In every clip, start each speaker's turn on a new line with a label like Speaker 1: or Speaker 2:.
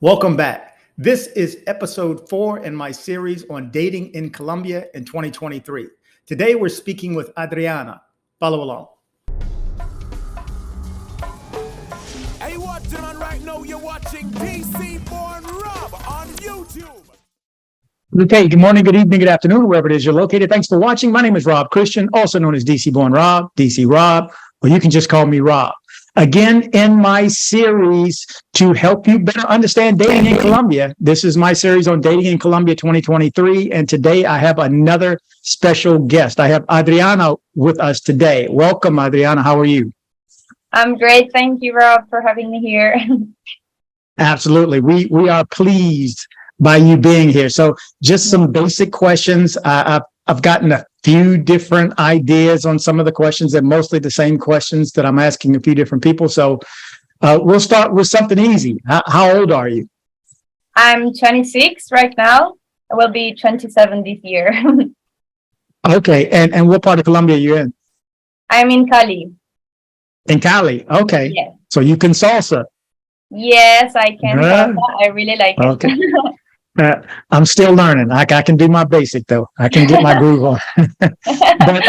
Speaker 1: Welcome back. This is episode 4 in my series on dating in Colombia in 2023. Today we're speaking with Adriana. Follow along.
Speaker 2: Hey, what, gentlemen, right now you're watching DC Born Rob on YouTube.
Speaker 3: Okay, good morning, good evening, good afternoon, wherever it is you're located. Thanks for watching. My name is Rob Christian, also known as DC Born Rob, DC Rob, or you can just call me Rob. Again, in my series to help you better understand dating in Colombia. This is my series on dating in Colombia 2023. And today I have another special guest. I have Adriana with us today. Welcome, Adriana. How are you?
Speaker 4: I'm great. Thank you, Rob, for having me here.
Speaker 3: Absolutely. We are pleased by you being here. So just some basic questions. I've gotten a few different ideas on some of the questions, and mostly the same questions that I'm asking a few different people. So we'll start with something easy. How old are you?
Speaker 4: I'm 26 right now. I will be 27 this year.
Speaker 3: Okay. And what part of Colombia are you in?
Speaker 4: I'm in Cali.
Speaker 3: In Cali. Okay.
Speaker 4: Yes.
Speaker 3: So you can salsa.
Speaker 4: Yes, I can. I really like it.
Speaker 3: Okay. I'm still learning. I can do my basic though. I can get my groove on. But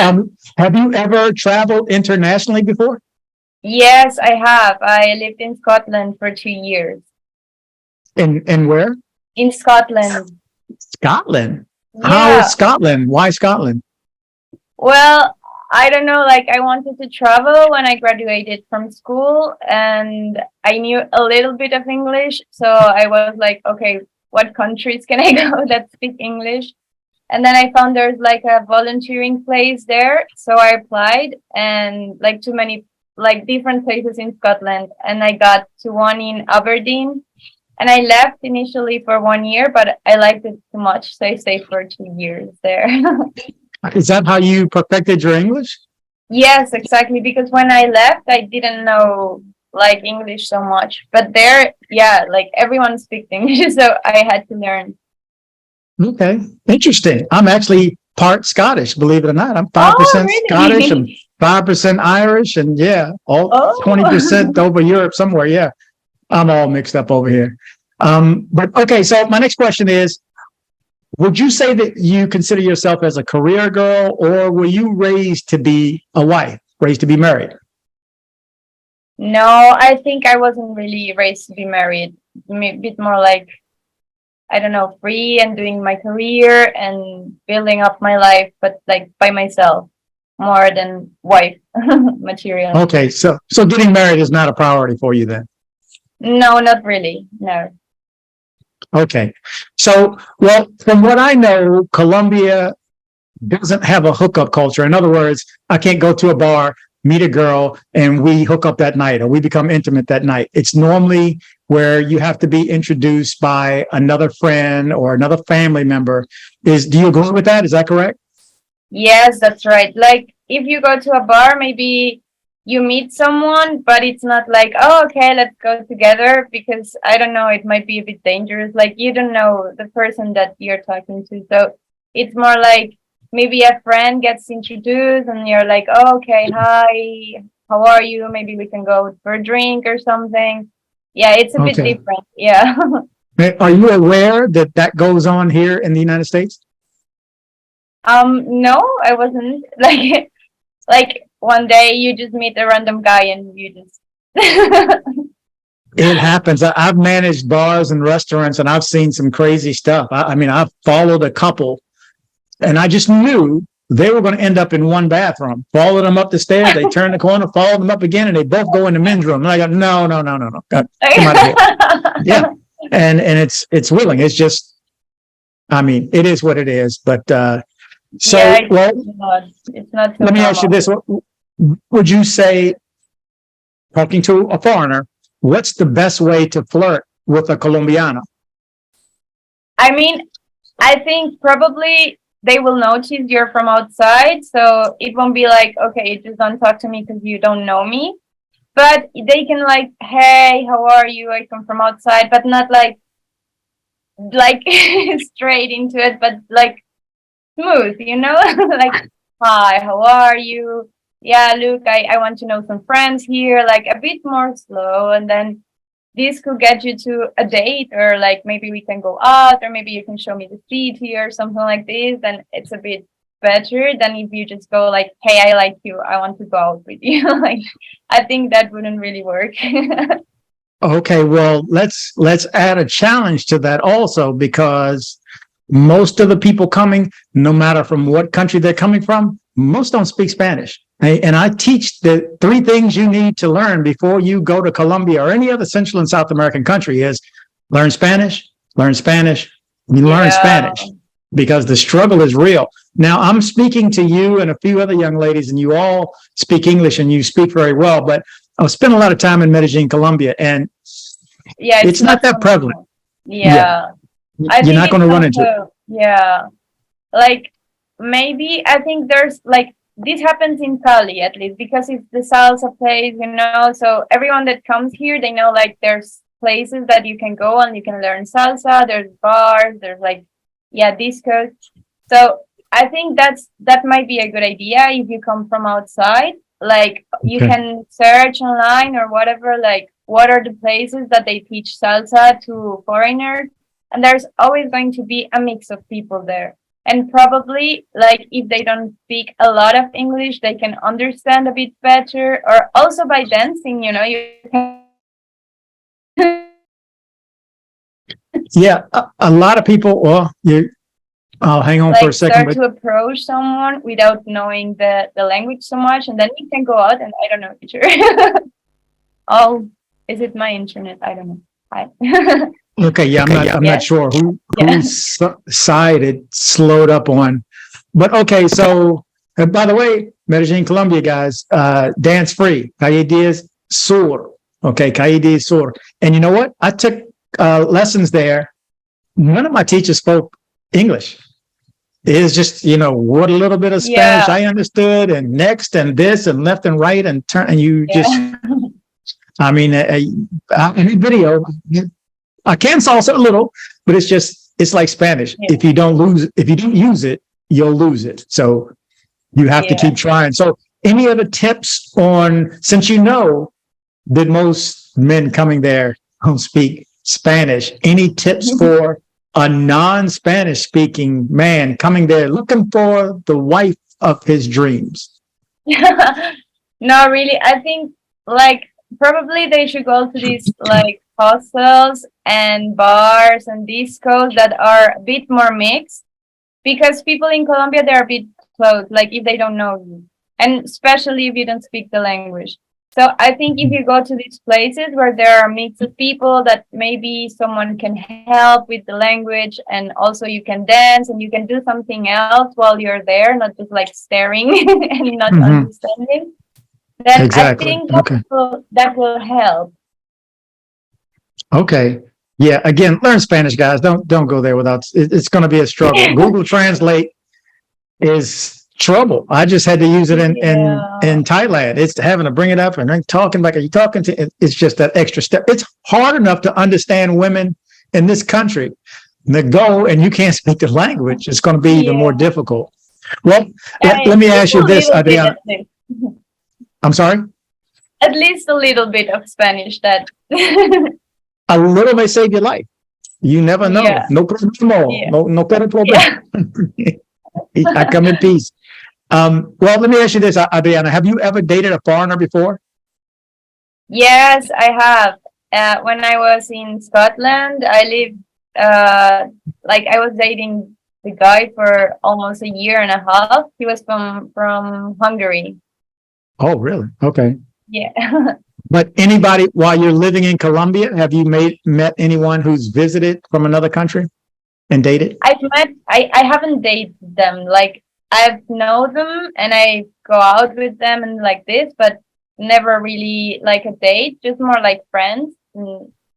Speaker 3: have you ever traveled internationally before?
Speaker 4: Yes, I have. I lived in Scotland for 2 years.
Speaker 3: In where?
Speaker 4: In Scotland.
Speaker 3: Scotland.
Speaker 4: Yeah.
Speaker 3: How is Scotland? Why Scotland?
Speaker 4: Well, I don't know. Like, I wanted to travel when I graduated from school, and I knew a little bit of English. So I was like, okay, what countries can I go that speak English? And then I found there's like a volunteering place there. So I applied, and like too many, like different places in Scotland. And I got to one in Aberdeen. And I left initially for 1 year, but I liked it too much. So I stayed for 2 years there.
Speaker 3: Is that how you perfected your English?
Speaker 4: Yes, exactly. Because when I left, I didn't know like English so much. But there, yeah, like everyone speaks English. So I had to learn.
Speaker 3: Okay. Interesting. I'm actually part Scottish, believe it or not. I'm 5%
Speaker 4: really?
Speaker 3: Scottish and 5% Irish, and yeah, all 20% over Europe somewhere. Yeah. I'm all mixed up over here. But okay, so my next question is, would you say that you consider yourself as a career girl, or were you raised to be a wife, raised to be married?
Speaker 4: No, I think I wasn't really raised to be married. A bit more like, I don't know, free and doing my career and building up my life, but like by myself more than wife material.
Speaker 3: Okay, so getting married is not a priority for you then?
Speaker 4: No, not really. No.
Speaker 3: Okay. So, well, from what I know, Colombia doesn't have a hookup culture. In other words, I can't go to a bar, meet a girl, and we hook up that night or we become intimate that night. It's normally where you have to be introduced by another friend or another family member. Do you agree with that? Is that correct?
Speaker 4: Yes, that's right. Like if you go to a bar, maybe you meet someone, but it's not like, oh, okay, let's go together, because I don't know, it might be a bit dangerous. Like you don't know the person that you're talking to. So it's more like maybe a friend gets introduced and you're like, oh, okay, hi, how are you? Maybe we can go for a drink or something. Yeah, it's a bit different. Yeah.
Speaker 3: Are you aware that that goes on here in the United States?
Speaker 4: No, I wasn't. Like one day you just meet a random guy and you just
Speaker 3: It happens. I've managed bars and restaurants, and I've seen some crazy stuff. I mean, I've followed a couple, and I just knew they were going to end up in one bathroom. Followed them up the stairs. They turned the corner, followed them up again, and they both go in the men's room. And I go, no. Come out of here. Yeah. And it's willing. It's just, I mean, it is what it is. But so,
Speaker 4: yeah,
Speaker 3: well,
Speaker 4: it's not so
Speaker 3: let me
Speaker 4: normal.
Speaker 3: ask you this. Would you say, talking to a foreigner, what's the best way to flirt with a Colombiana?
Speaker 4: I mean, I think probably they will notice you're from outside. So it won't be like, okay, just don't talk to me because you don't know me. But they can like, hey, how are you? I come from outside, but not like straight into it, but like smooth, like, hi, how are you? Yeah, look, I want to know some friends here, like a bit more slow. And then this could get you to a date, or like maybe we can go out, or maybe you can show me the city or something like this, then it's a bit better than if you just go like, hey, I like you, I want to go out with you. Like, I think that wouldn't really work.
Speaker 3: Okay, well, let's add a challenge to that also, because most of the people coming, no matter from what country they're coming from, most don't speak Spanish. And I teach the 3 things you need to learn before you go to Colombia or any other Central and South American country is learn Spanish, learn Spanish, you learn Spanish, because the struggle is real. Now, I'm speaking to you and a few other young ladies, and you all speak English and you speak very well, but I've spent a lot of time in Medellin, Colombia, and it's not that prevalent.
Speaker 4: Yeah.
Speaker 3: You're not going to run into it.
Speaker 4: Yeah. Like, maybe I think there's like, this happens in Cali at least, because it's the salsa place, you know, so everyone that comes here, they know like there's places that you can go and you can learn salsa, there's bars, there's like, discos. So I think that might be a good idea if you come from outside. Like, you can search online or whatever, like, what are the places that they teach salsa to foreigners? And there's always going to be a mix of people there. And probably, like, if they don't speak a lot of English, they can understand a bit better. Or also by dancing, you know, you can.
Speaker 3: Yeah, a lot of people, well, I'll hang on
Speaker 4: like,
Speaker 3: for a second.
Speaker 4: Start to approach someone without knowing the language so much, and then you can go out and, I don't know, teacher. Oh, is it my internet? I don't know.
Speaker 3: Okay, yeah, I'm not sure whose side it slowed up on. But okay, so, and by the way, Medellin, Colombia, guys, dance free. Calle 10 Sur. Okay, Calle 10 Sur. And you know what? I took lessons there. None of my teachers spoke English. It's just, you know, what a little bit of Spanish I understood, and next and this and left and right and turn, and you just, I mean, in a video, I can salsa a little, but it's like Spanish. If you don't use it, you'll lose it. So you have to keep trying. So any other tips on, since you know that most men coming there don't speak Spanish, any tips for a non-Spanish speaking man coming there looking for the wife of his dreams?
Speaker 4: No, really, I think like probably they should go to these like hostels and bars and discos that are a bit more mixed, because people in Colombia, they're a bit closed, like if they don't know you, and especially if you don't speak the language. So I think if you go to these places where there are a mix of people, that maybe someone can help with the language, and also you can dance and you can do something else while you're there, not just like staring and not understanding, then I think that will help.
Speaker 3: Okay. Yeah. Again, learn Spanish, guys. Don't go there without. It's going to be a struggle. Google Translate is trouble. I just had to use it in Thailand. It's having to bring it up and then talking like, are you talking to? It's just that extra step. It's hard enough to understand women in this country that go and you can't speak the language. It's going to be even more difficult. Well, let me ask you this, Adriana. I'm sorry?
Speaker 4: At least a little bit of Spanish. That
Speaker 3: a little may save your life. You never know. No problemo. No problema. I come in peace. Well, let me ask you this, Adriana. Have you ever dated a foreigner before?
Speaker 4: Yes, I have. When I was in Scotland, I lived, like I was dating the guy for almost a year and a half. He was from Hungary.
Speaker 3: Oh, really? Okay.
Speaker 4: Yeah.
Speaker 3: But anybody, while you're living in Colombia, have you met anyone who's visited from another country and dated?
Speaker 4: I haven't dated them. Like, I've known them and I go out with them and like this, but never really like a date, just more like friends.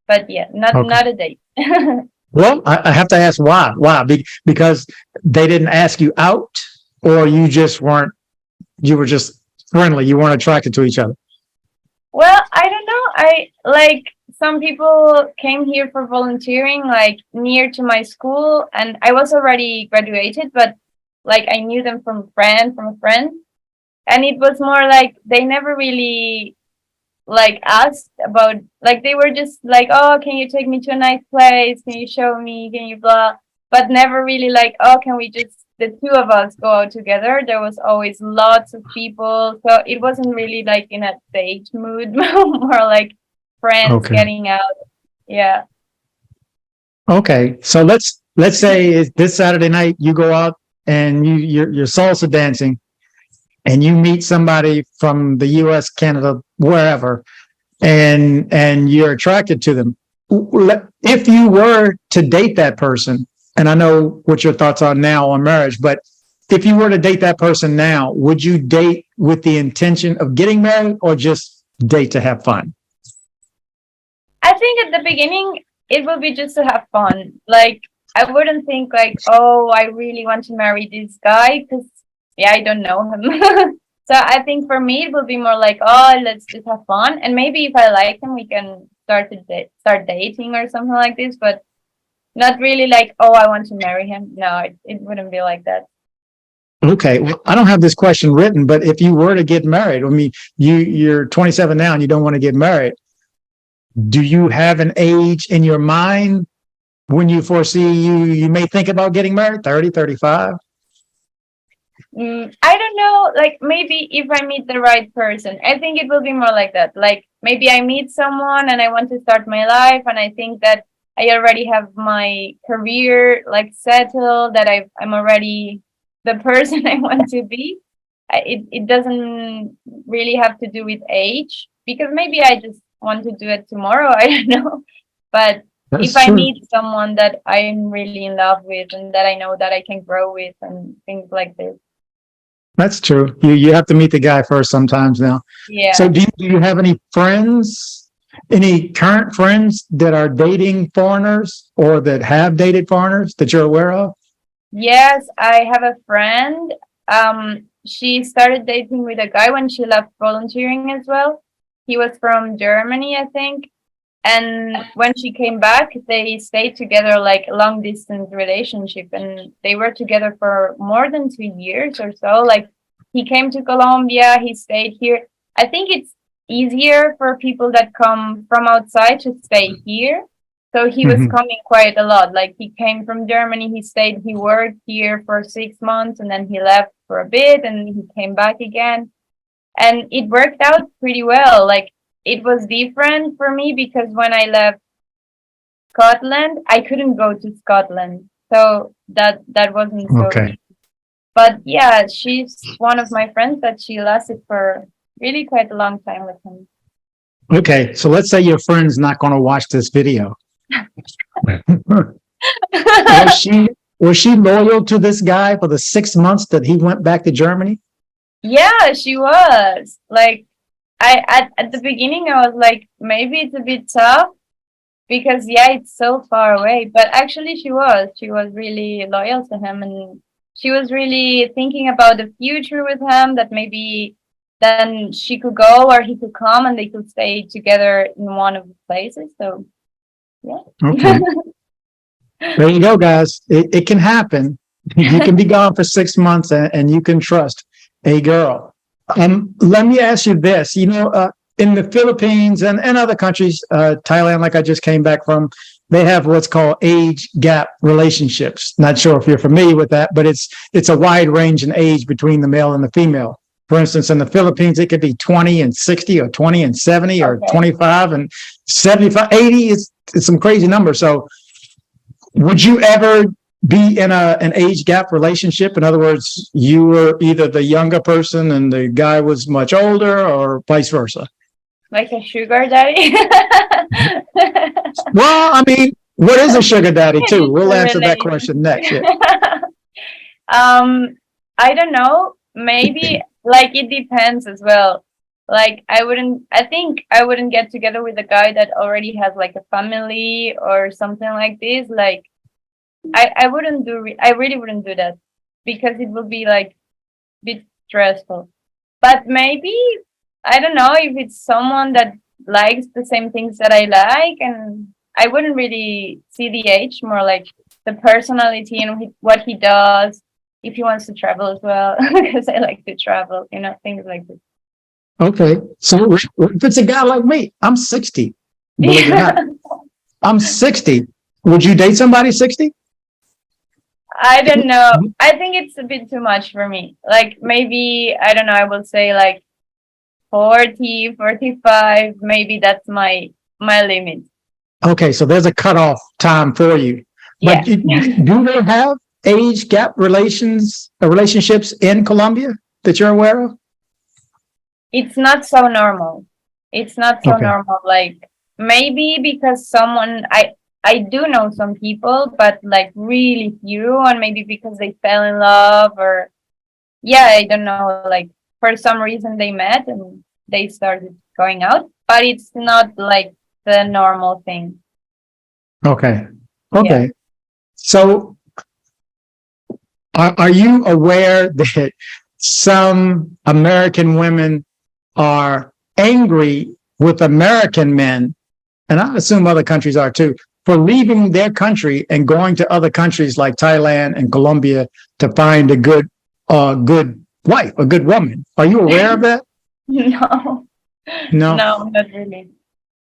Speaker 4: But yeah, not a date.
Speaker 3: Well, I have to ask why. Why? Because they didn't ask you out, or you were just friendly, you weren't attracted to each other?
Speaker 4: Well, I don't know. I like, some people came here for volunteering, like near to my school, and I was already graduated, but like I knew them from a friend, and it was more like they never really like asked about, like they were just like, oh, can you take me to a nice place? Can you show me? Can you blah? But never really like, oh, can we just the two of us go out together? There was always lots of people, so it wasn't really like in a date mood, more like friends
Speaker 3: Okay.
Speaker 4: getting out. Yeah.
Speaker 3: Okay. So let's say it's this Saturday night you go out and you're salsa dancing and you meet somebody from the US, Canada, wherever, and you're attracted to them. If you were to date that person, and I know what your thoughts are now on marriage, but if you were to date that person now, would you date with the intention of getting married or just date to have fun?
Speaker 4: I think at the beginning it will be just to have fun. Like I wouldn't think like, oh, I really want to marry this guy because yeah, I don't know him. So I think for me it will be more like, oh, let's just have fun, and maybe if I like him, we can start dating or something like this. But not really like, oh, I want to marry him. No, it wouldn't be like that.
Speaker 3: Okay, well, I don't have this question written, but if you were to get married, I mean, you're 27 now and you don't want to get married. Do you have an age in your mind when you foresee you may think about getting married? 30, 35?
Speaker 4: I don't know. Like maybe if I meet the right person, I think it will be more like that. Like maybe I meet someone and I want to start my life, and I think that I already have my career like settled, that I'm already the person I want to be. It doesn't really have to do with age, because maybe I just want to do it tomorrow. I don't know. But if
Speaker 3: That's
Speaker 4: I
Speaker 3: true.
Speaker 4: meet someone that I'm really in love with and that I know that I can grow with and things like this.
Speaker 3: That's true. You have to meet the guy first sometimes now. So
Speaker 4: Yeah.
Speaker 3: do you have any friends, any current friends that are dating foreigners or that have dated foreigners that you're aware of?
Speaker 4: Yes, I have a friend. She started dating with a guy when she left volunteering as well. He was from Germany, I think. And when she came back, they stayed together like a long distance relationship, and they were together for more than 2 years or so. Like he came to Colombia, he stayed here. I think it's easier for people that come from outside to stay here. So he was
Speaker 3: Mhm.
Speaker 4: coming quite a lot. Like he came from Germany, he stayed, he worked here for 6 months, and then he left for a bit and he came back again. And it worked out pretty well. Like it was different for me because when I left Scotland, I couldn't go to Scotland. So that wasn't so
Speaker 3: Okay.
Speaker 4: easy. But yeah, she's one of my friends that she lasted for really quite a long time with him.
Speaker 3: Okay. So let's say your friend's not going to watch this video. Was she was she loyal to this guy for the 6 months that he went back to Germany?
Speaker 4: Yeah, she was. Like I at the beginning I was like, maybe it's a bit tough because yeah, it's so far away. But actually she was really loyal to him, and she was really thinking about the future with him, that maybe then she could go or he could come and they could stay together in one of the places. So yeah.
Speaker 3: Okay. There you go, guys. It can happen. You can be gone for 6 months and you can trust a girl. Let me ask you this. In the Philippines and other countries, Thailand, like I just came back from, they have what's called age gap relationships. Not sure if you're familiar with that, but it's a wide range in age between the male and the female. For instance, in the Philippines, it could be 20 and 60 or 20 and 70 or
Speaker 4: Okay.
Speaker 3: 25 and 75, 80. It's some crazy numbers. So would you ever be in an age gap relationship? In other words, you were either the younger person and the guy was much older, or vice versa?
Speaker 4: Like a sugar daddy.
Speaker 3: Well, I mean, what is a sugar daddy
Speaker 4: Just
Speaker 3: too? We'll
Speaker 4: a
Speaker 3: answer that
Speaker 4: relationship.
Speaker 3: question next. Yeah.
Speaker 4: I don't know. Maybe like it depends as well. Like I think I wouldn't get together with a guy that already has like a family or something like this. Like I wouldn't I really wouldn't do that because it would be like a bit stressful. But maybe I don't know if it's someone that likes the same things that I like, and I wouldn't really see the age, more like the personality and what he does, if he wants to travel as well, because I like to travel, things like this.
Speaker 3: Okay. So if it's a guy like me, I'm 60. Believe it or not, I'm 60. Would you date somebody 60?
Speaker 4: I don't know. I think it's a bit too much for me. Like maybe, I don't know, I will say like 40, 45. Maybe that's my limit.
Speaker 3: Okay, so there's a cutoff time for you.
Speaker 4: Yeah.
Speaker 3: But do they have age gap relationships in Colombia that you're aware of?
Speaker 4: It's not so normal. It's not so
Speaker 3: Okay.
Speaker 4: normal. Like maybe because I do know some people, but like really few, and maybe because they fell in love or yeah, I don't know, like for some reason they met and they started going out, but it's not like the normal thing.
Speaker 3: Okay.
Speaker 4: Yeah.
Speaker 3: Okay. So are you aware that some American women are angry with American men, and I assume other countries are too, for leaving their country and going to other countries like Thailand and Colombia to find a good wife, a good woman? Are you aware of that?
Speaker 4: No,
Speaker 3: No.
Speaker 4: no, not really.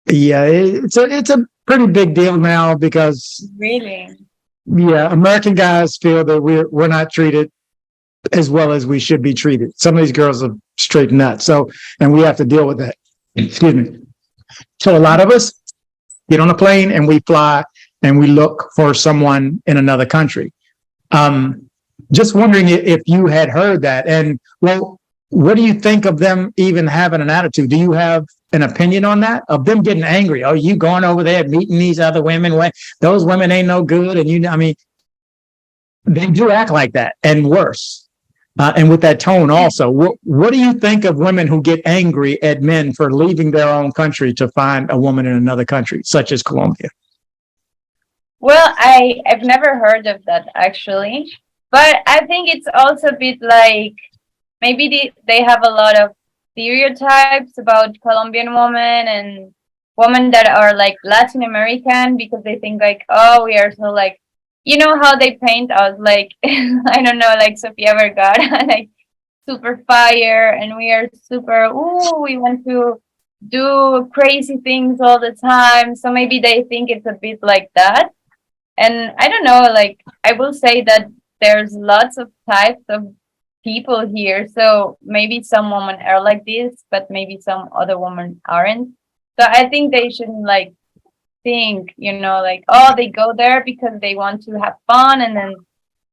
Speaker 3: Yeah, it's a pretty big deal now because
Speaker 4: Really?
Speaker 3: yeah, American guys feel that we're not treated as well as we should be treated. Some of these girls are straight nuts. So, and we have to deal with that. Excuse me. So a lot of us get on a plane and we fly and we look for someone in another country. Just wondering if you had heard that. And well, what do you think of them even having an attitude? Do you have an opinion on that? Of them getting angry? Oh, you going over there meeting these other women? Those women ain't no good. And I mean, they do act like that and worse. And with that tone also. What do you think of women who get angry at men for leaving their own country to find a woman in another country, such as Colombia?
Speaker 4: Well, I've never heard of that actually, but I think it's also a bit like maybe they have a lot of stereotypes about Colombian women and women that are like Latin American because they think like, oh, we are so like, you know how they paint us like, I don't know, like Sofia Vergara, like super fire, and we are super, ooh, we want to do crazy things all the time. So maybe they think it's a bit like that. And I don't know, like I will say that there's lots of types of people here. So maybe some women are like this, but maybe some other women aren't. So I think they shouldn't like think, like, oh, they go there because they want to have fun and then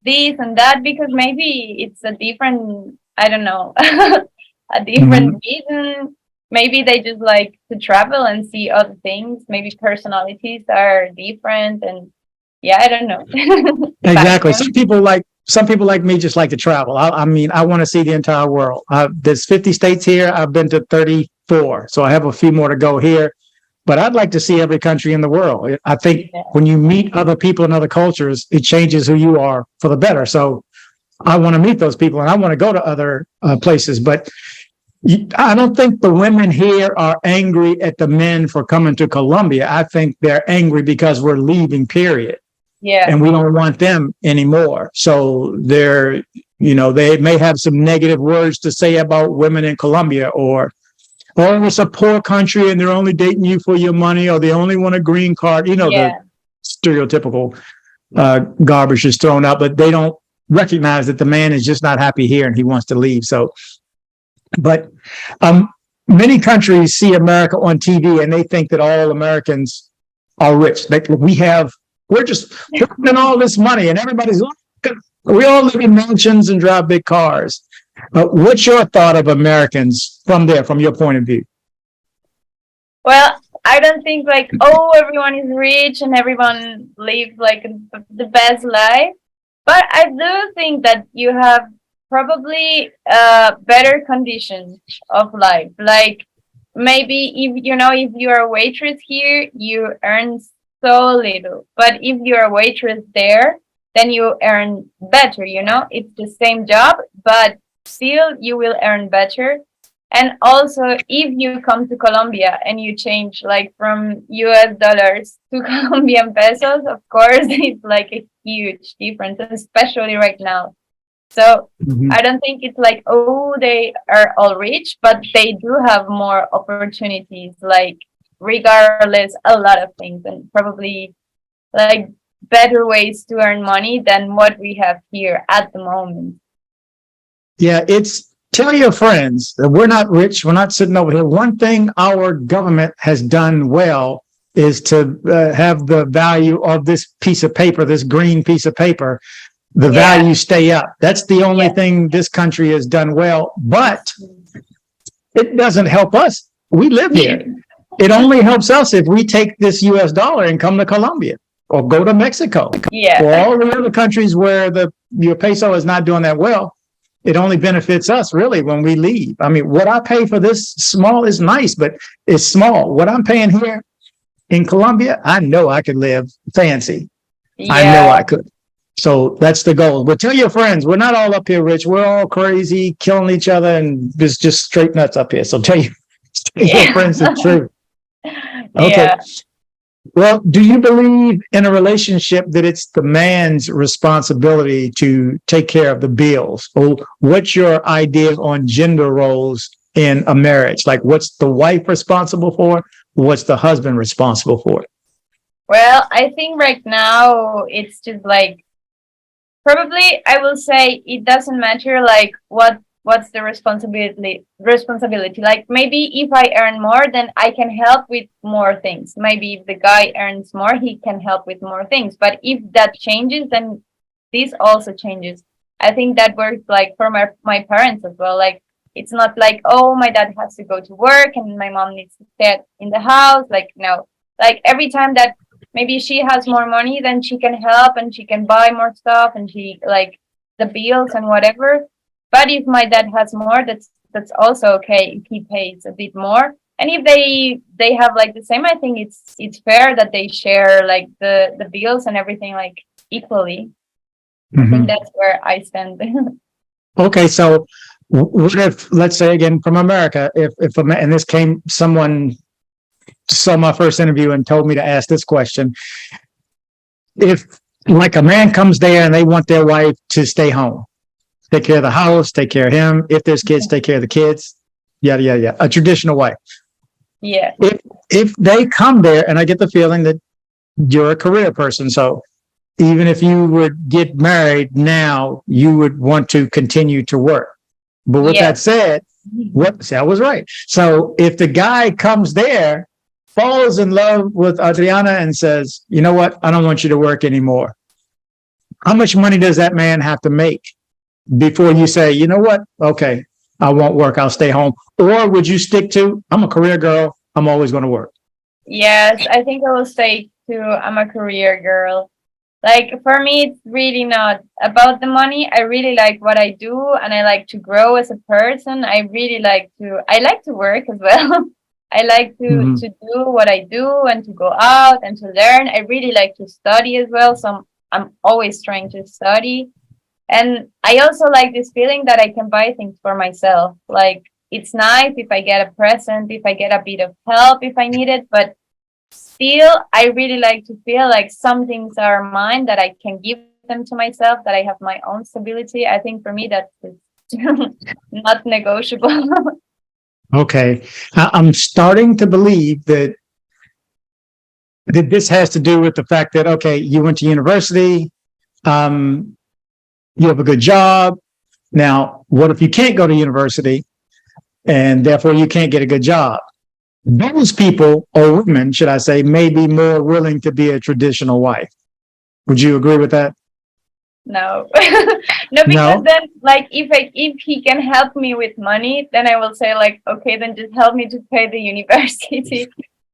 Speaker 4: this and that, because maybe it's a different, I don't know, a different reason. Maybe they just like to travel and see other things. Maybe personalities are different and yeah, I don't know.
Speaker 3: Exactly. Some people like me just like to travel. I mean, I want to see the entire world. There's 50 states here. I've been to 34, so I have a few more to go here. But I'd like to see every country in the world. I think when you meet other people in other cultures, it changes who you are for the better. So I want to meet those people and I want to go to other places. But I don't think the women here are angry at the men for coming to Colombia. I think they're angry because we're leaving, period.
Speaker 4: Yeah.
Speaker 3: And we don't want them anymore. So they may have some negative words to say about women in Colombia, or it's a poor country and they're only dating you for your money, or they only want a green card. The stereotypical garbage is thrown out, but they don't recognize that the man is just not happy here and he wants to leave. So, but many countries see America on TV and they think that all Americans are rich. We're just putting all this money and everybody's, we all live in mansions and drive big cars. What's your thought of Americans from your point of view?
Speaker 4: Well, I don't think like, oh, everyone is rich and everyone lives like the best life. But I do think that you have probably better conditions of life. Like maybe if you're a waitress here, you earn so little. But if you're a waitress there, then you earn better, It's the same job, but still you will earn better. And also, if you come to Colombia and you change like from US dollars to Colombian pesos, of course, it's like a huge difference, especially right now. So
Speaker 3: Mhm.
Speaker 4: I don't think it's like, oh, they are all rich, but they do have more opportunities, like regardless, a lot of things, and probably like better ways to earn money than what we have here at the moment.
Speaker 3: Yeah, it's tell your friends that we're not rich. We're not sitting over here. One thing our government has done well is to have the value of this piece of paper, this green piece of paper, the
Speaker 4: Yeah.
Speaker 3: value stay up. That's the only
Speaker 4: Yeah.
Speaker 3: thing this country has done well, but it doesn't help us. We live here. It only helps us if we take this US dollar and come to Colombia or go to Mexico.
Speaker 4: Yeah.
Speaker 3: For all the other countries where your peso is not doing that well, it only benefits us really when we leave. I mean, what I pay for this small is nice, but it's small. What I'm paying here in Colombia, I know I could live fancy. I know I could. So that's the goal. But tell your friends, we're not all up here rich. We're all crazy, killing each other, and it's just straight nuts up here. So tell your friends the truth. Okay.
Speaker 4: Yeah.
Speaker 3: Well, do you believe in a relationship that it's the man's responsibility to take care of the bills? Or what's your idea on gender roles in a marriage? Like, what's the wife responsible for? What's the husband responsible for?
Speaker 4: Well, I think right now it's just like, probably I will say it doesn't matter like what's the responsibility. Like maybe if I earn more, then I can help with more things. Maybe if the guy earns more, he can help with more things. But if that changes, then this also changes. I think that works like for my parents as well. Like it's not like, oh, my dad has to go to work and my mom needs to stay in the house. Like no, like every time that maybe she has more money, then she can help and she can buy more stuff and she like the bills and whatever. But if my dad has more, that's also okay if he pays a bit more. And if they have like the same, I think it's fair that they share like the bills and everything like equally. I think that's where I stand.
Speaker 3: Okay, so what if, let's say again from America, if and this came, someone saw my first interview and told me to ask this question. If like a man comes there and they want their wife to stay home, take care of the house, take care of him. If there's kids, take care of the kids. Yada, yada, yada. A traditional way.
Speaker 4: Yeah.
Speaker 3: If they come there, and I get the feeling that you're a career person, so even if you would get married now, you would want to continue to work. But with that said, I was right. So if the guy comes there, falls in love with Adriana and says, you know what, I don't want you to work anymore. How much money does that man have to make before you say, you know what, okay, I won't work, I'll stay home? Or would you stick to, I'm a career girl, I'm always going to work?
Speaker 4: Yes, I think I will say too, I'm a career girl. Like for me, it's really not about the money. I really like what I do and I like to grow as a person. I like to work as well. I like to do what I do and to go out and to learn. I really like to study as well. So I'm always trying to study. And I also like this feeling that I can buy things for myself. Like it's nice if I get a present, if I get a bit of help if I need it, but still I really like to feel like some things are mine, that I can give them to myself, that I have my own stability. I think for me that's not negotiable.
Speaker 3: Okay. I'm starting to believe that this has to do with the fact that, okay, you went to university, you have a good job. Now, what if you can't go to university and therefore you can't get a good job? Those people, or women, should I say, may be more willing to be a traditional wife. Would you agree with that?
Speaker 4: No. No, because then like if he can help me with money, then I will say like, okay, then just help me to pay the university.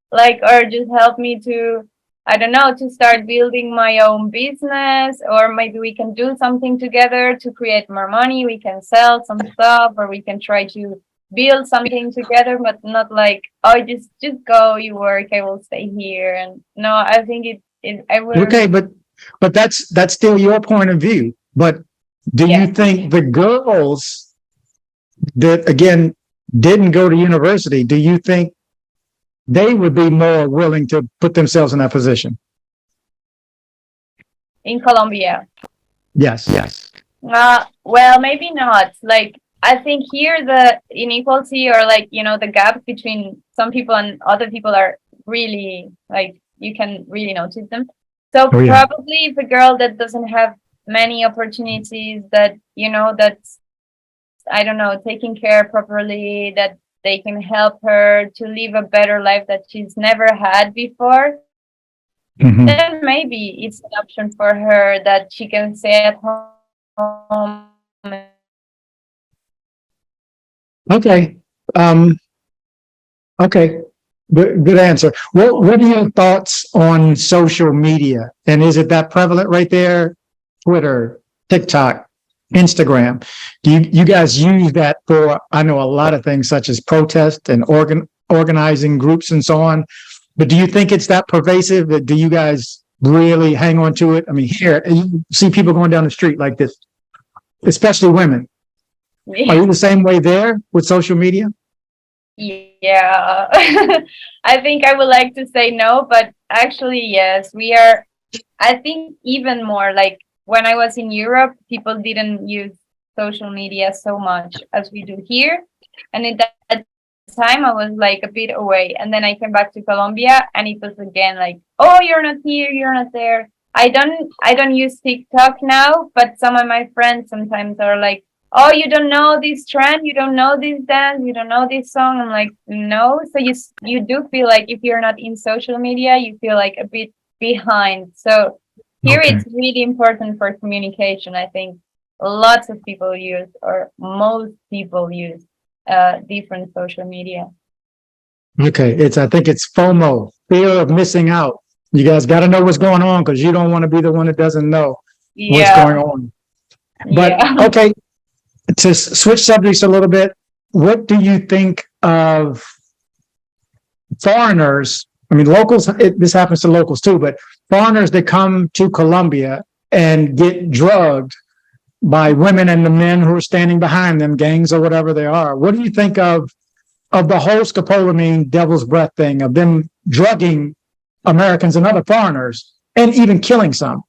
Speaker 4: Like, or just help me to, I don't know, to start building my own business, or maybe we can do something together to create more money. We can sell some stuff, or we can try to build something together, but not like, oh, just go, you work, I will stay here. And no, I think I would.
Speaker 3: Okay, but that's still your point of view. But do you think the girls that again didn't go to university, do you think they would be more willing to put themselves in that position?
Speaker 4: In Colombia.
Speaker 3: Yes.
Speaker 4: Well, maybe not. Like, I think here the inequality or like, the gap between some people and other people are really like you can really notice them. So
Speaker 3: Oh yeah.
Speaker 4: probably if a girl that doesn't have many opportunities that, that's, I don't know, taken care properly, that they can help her to live a better life that she's never had before,
Speaker 3: Hmm.
Speaker 4: then maybe it's an option for her that she can stay at home.
Speaker 3: Okay. Um, okay. Good answer. What are your thoughts on social media? And is it that prevalent right there? Twitter, TikTok, Instagram. Do you guys use that for, I know a lot of things such as protest and organizing groups and so on. But do you think it's that pervasive? Do you guys really hang on to it? I mean, here you see people going down the street like this, especially women. Are you the same way there with social media?
Speaker 4: Yeah. I think I would like to say no, but actually, yes, we are. I think even more like when I was in Europe, people didn't use social media so much as we do here. And at that time, I was like a bit away. And then I came back to Colombia and it was again like, oh, you're not here, you're not there. I don't use TikTok now, but some of my friends sometimes are like, oh, you don't know this trend, you don't know this dance, you don't know this song. I'm like, no. So you do feel like if you're not in social media, you feel like a bit behind. So here
Speaker 3: Okay.
Speaker 4: it's really important for communication. I think lots of people use, or most people use, different social media.
Speaker 3: Okay. I think it's FOMO, fear of missing out. You guys got to know what's going on because you don't want to be the one that doesn't know what's
Speaker 4: Yeah,
Speaker 3: going on. But
Speaker 4: yeah.
Speaker 3: okay, to switch subjects a little bit, what do you think of foreigners? I mean, locals, this happens to locals too, but foreigners that come to Colombia and get drugged by women and the men who are standing behind them, gangs or whatever they are. What do you think of the whole scopolamine devil's breath thing of them drugging Americans and other foreigners and even killing some?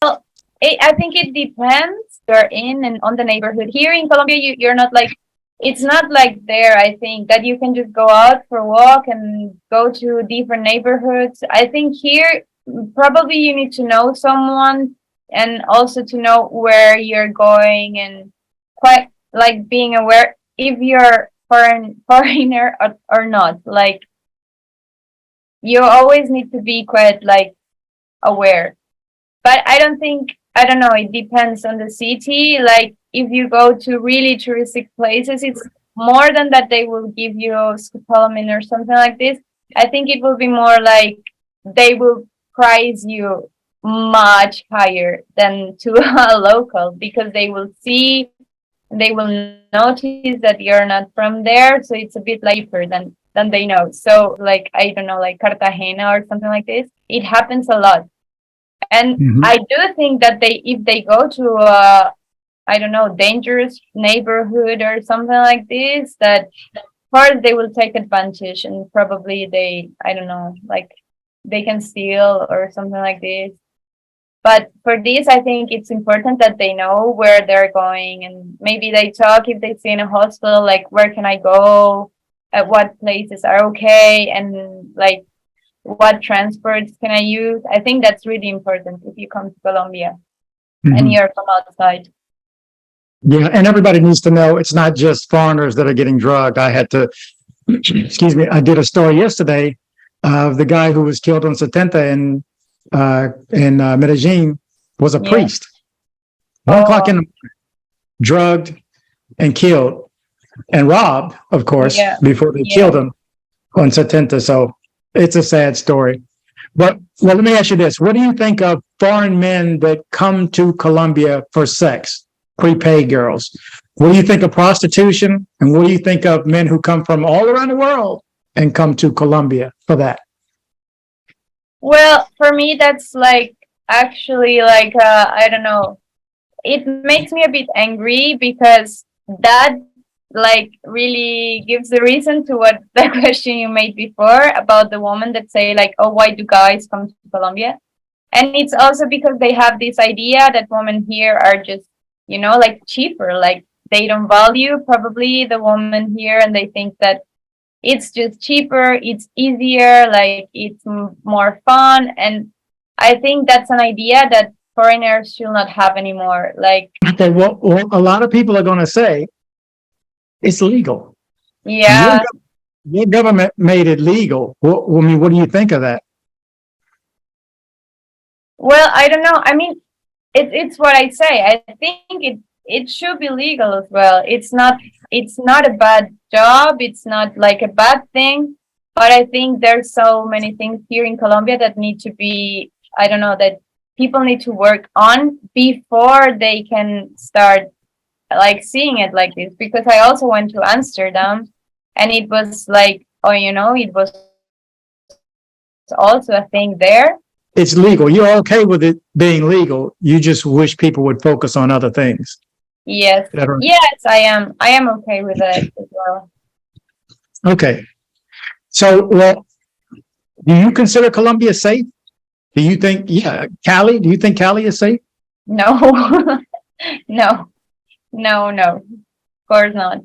Speaker 4: I think it depends you're in and on the neighborhood. Here in Colombia, you're not like, it's not like there, I think, that you can just go out for a walk and go to different neighborhoods. I think here, probably you need to know someone and also to know where you're going and quite like being aware if you're foreigner or not. Like, you always need to be quite like aware. But I don't know, it depends on the city. Like if you go to really touristic places, it's more than that they will give you scopolamine or something like this. I think it will be more like they will price you much higher than to a local because they will see, they will notice that you're not from there, so it's a bit cheaper than they know. So like I don't know, like Cartagena or something like this, it happens a lot. And
Speaker 3: Mm-hmm.
Speaker 4: I do think that if they go to a, I don't know, dangerous neighborhood or something like this, that of course they will take advantage and probably they, I don't know, like they can steal or something like this. But for this, I think it's important that they know where they're going and maybe they talk if they see in a hospital, like where can I go, at what places are okay, and like what transports can I use. I think that's really important if you come to Colombia and
Speaker 3: Mm-hmm.
Speaker 4: you're from outside.
Speaker 3: Yeah, and everybody needs to know it's not just foreigners that are getting drugged. I had to, excuse me, I did a story yesterday of the guy who was killed on 70 in Medellin was a
Speaker 4: Yeah.
Speaker 3: priest. 1 o'clock in
Speaker 4: Oh,
Speaker 3: the drugged and killed and robbed, of course,
Speaker 4: yeah.
Speaker 3: before they
Speaker 4: Yeah.
Speaker 3: killed him on 70. So it's a sad story. But well, let me ask you this. What do you think of foreign men that come to Colombia for sex, prepaid girls? What do you think of prostitution? And what do you think of men who come from all around the world and come to Colombia for that?
Speaker 4: Well, for me, that's like actually like, I don't know. It makes me a bit angry because that like really gives the reason to what the question you made before about the woman that say like, oh, why do guys come to Colombia? And it's also because they have this idea that women here are just like cheaper. Like they don't value probably the woman here, and they think that it's just cheaper, it's easier, like it's more fun. And I think that's an idea that foreigners should not have anymore. Like,
Speaker 3: Okay, well, a lot of people are going to say it's legal.
Speaker 4: yeah.
Speaker 3: Your government made it legal. What do you think of that?
Speaker 4: Well, I don't know. I mean, it's what I say. I think it should be legal as well. It's not a bad job. It's not like a bad thing. But I think there's so many things here in Colombia that need to be, I don't know, that people need to work on before they can start like seeing it like this. Because I also went to Amsterdam, and it was like, oh, it was also a thing there.
Speaker 3: It's legal. You're okay with it being legal. You just wish people would focus on other things.
Speaker 4: Yes.
Speaker 3: Is that right?
Speaker 4: Yes, I am. I am okay with it as well.
Speaker 3: Okay. So, well, do you consider Colombia safe? Do you think, Cali? Do you think Cali is safe?
Speaker 4: No. No. No, no. Of course not.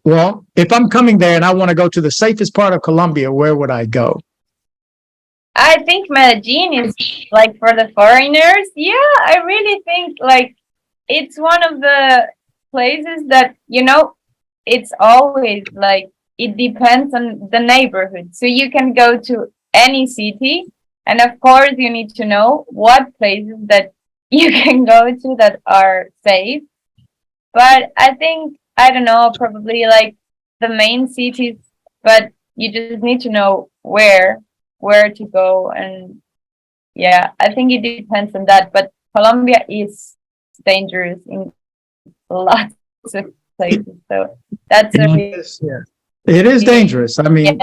Speaker 3: Well, if I'm coming there and I want to go to the safest part of Colombia, where would I go?
Speaker 4: I think Medellin is like for the foreigners. Yeah, I really think like it's one of the places that, it's always like it depends on the neighborhood. So you can go to any city, and of course you need to know what places that you can go to that are safe. But I think, I don't know, probably like the main cities, but you just need to know where to go. And yeah, I think it depends on that. But Colombia is dangerous in lots of places. So that's a
Speaker 3: It is dangerous. I mean,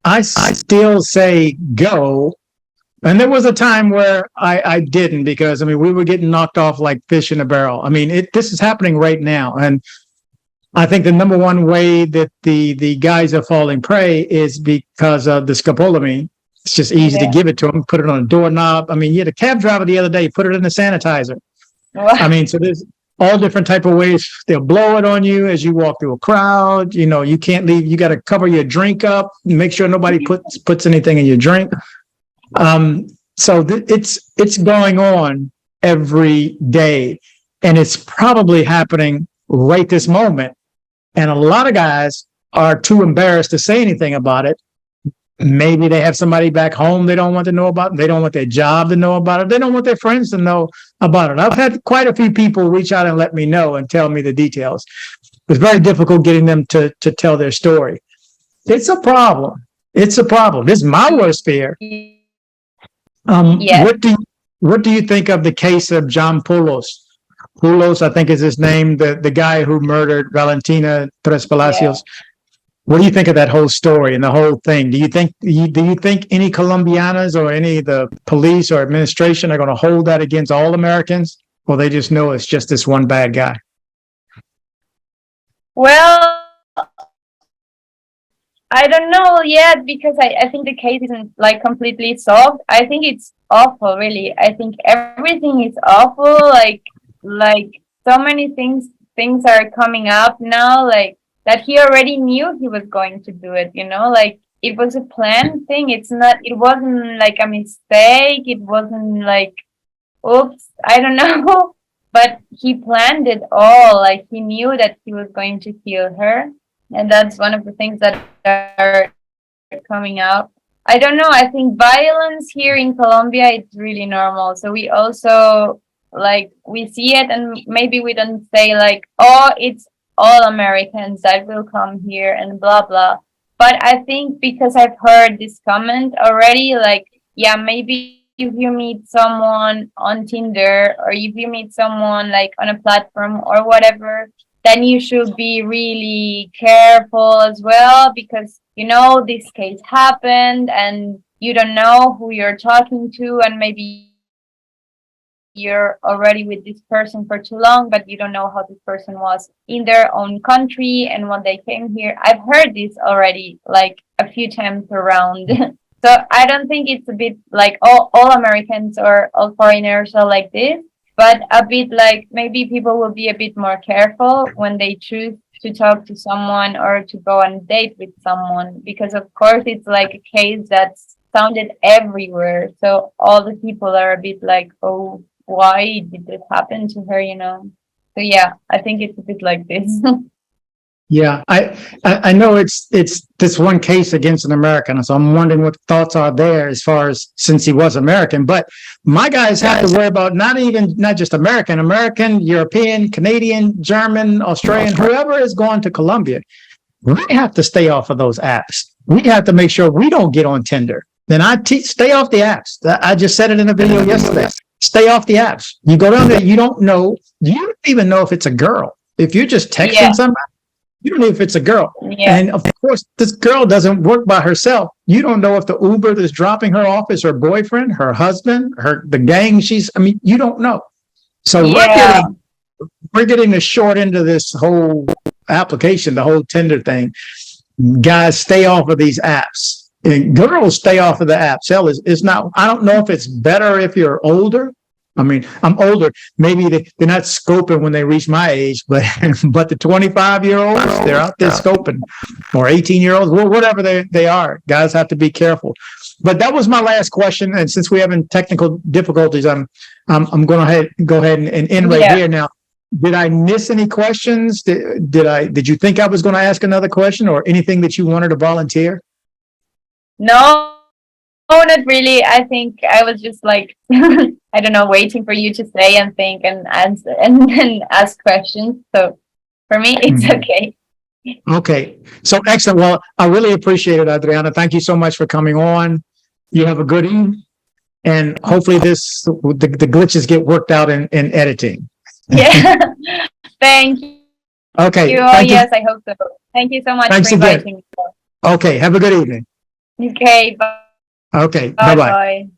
Speaker 3: I still say go. And there was a time where I didn't, because we were getting knocked off like fish in a barrel. This is happening right now. And I think the number one way that the guys are falling prey is because of the scopolamine. It's just easy to give it to them, put it on a doorknob. You had a cab driver the other day, put it in the sanitizer.
Speaker 4: Wow.
Speaker 3: So there's all different type of ways. They'll blow it on you as you walk through a crowd. You can't leave. You got to cover your drink up, make sure nobody puts anything in your drink. So it's going on every day, and it's probably happening right this moment. And a lot of guys are too embarrassed to say anything about it. Maybe they have somebody back home they don't want to know about it. They don't want their job to know about it. They don't want their friends to know about it. I've had quite a few people reach out and let me know and tell me the details. It's very difficult getting them to tell their story. It's a problem. It's a problem. This is my worst fear.
Speaker 4: Yes.
Speaker 3: What do you think of the case of John Poulos? Poulos, I think is his name, the guy who murdered Valentina Tres Palacios. Yeah. What do you think of that whole story and the whole thing? Do you think any Colombianas or any of the police or administration are going to hold that against all Americans, or they just know it's just this one bad guy?
Speaker 4: Well, I don't know yet, because I think the case isn't like completely solved. I think it's awful, really. I think everything is awful. Like so many things are coming up now, like that he already knew he was going to do it, like it was a planned thing. It wasn't like a mistake. It wasn't like, oops, I don't know. But he planned it all. Like he knew that he was going to kill her. And that's one of the things that are coming up. I don't know. I think violence here in Colombia is really normal. So we also we see it, and maybe we don't say like, oh, it's all Americans that will come here and blah, blah. But I think because I've heard this comment already, like, yeah, maybe if you meet someone on Tinder, or if you meet someone like on a platform or whatever, then you should be really careful as well, because, this case happened and you don't know who you're talking to, and maybe you're already with this person for too long, but you don't know how this person was in their own country and when they came here. I've heard this already like a few times around. So I don't think it's a bit like all Americans or all foreigners are like this, but a bit like maybe people will be a bit more careful when they choose to talk to someone or to go on a date with someone, because of course it's like a case that's sounded everywhere. So all the people are a bit like, oh, why did this happen to her, you know? So yeah, I think it's a bit like this.
Speaker 3: Yeah, I know it's this one case against an American, so I'm wondering what thoughts are there as far as since he was American. But my guys have to worry about not just American, European, Canadian, German, Australian, whoever is going to Colombia. We have to stay off of those apps. We have to make sure we don't get on Tinder. Then stay off the apps. I just said it in a video yesterday. Stay off the apps. You go down there, you don't even know if it's a girl. If you're just texting somebody, you don't know if it's a girl.
Speaker 4: Yeah.
Speaker 3: And of course, this girl doesn't work by herself. You don't know if the Uber that's dropping her off is her boyfriend, her husband, the gang you don't know. So we're getting the short end of this whole application, the whole Tinder thing. Guys, stay off of these apps. And girls, stay off of the apps. Hell, is not. I don't know if it's better if you're older. I mean, I'm older. Maybe they're not scoping when they reach my age, but the 25-year-olds, they're out there scoping, or 18-year-olds, whatever they are. Guys have to be careful. But that was my last question, and since we're having technical difficulties, I'm going to go ahead and end right here now. Did I miss any questions? Did you think I was going to ask another question or anything that you wanted to volunteer?
Speaker 4: No, not really. I think I was just like, I don't know, waiting for you to say and think and answer and then ask questions. So for me, it's okay.
Speaker 3: Okay. So excellent. Well, I really appreciate it, Adriana. Thank you so much for coming on. You have a good evening. And hopefully the glitches get worked out in editing.
Speaker 4: Yeah. Thank you.
Speaker 3: Okay.
Speaker 4: Yes, I hope so. Thank you so much for inviting me.
Speaker 3: Okay. Have a good evening.
Speaker 4: Okay. Bye.
Speaker 3: Okay.
Speaker 4: Bye.
Speaker 3: Bye-bye.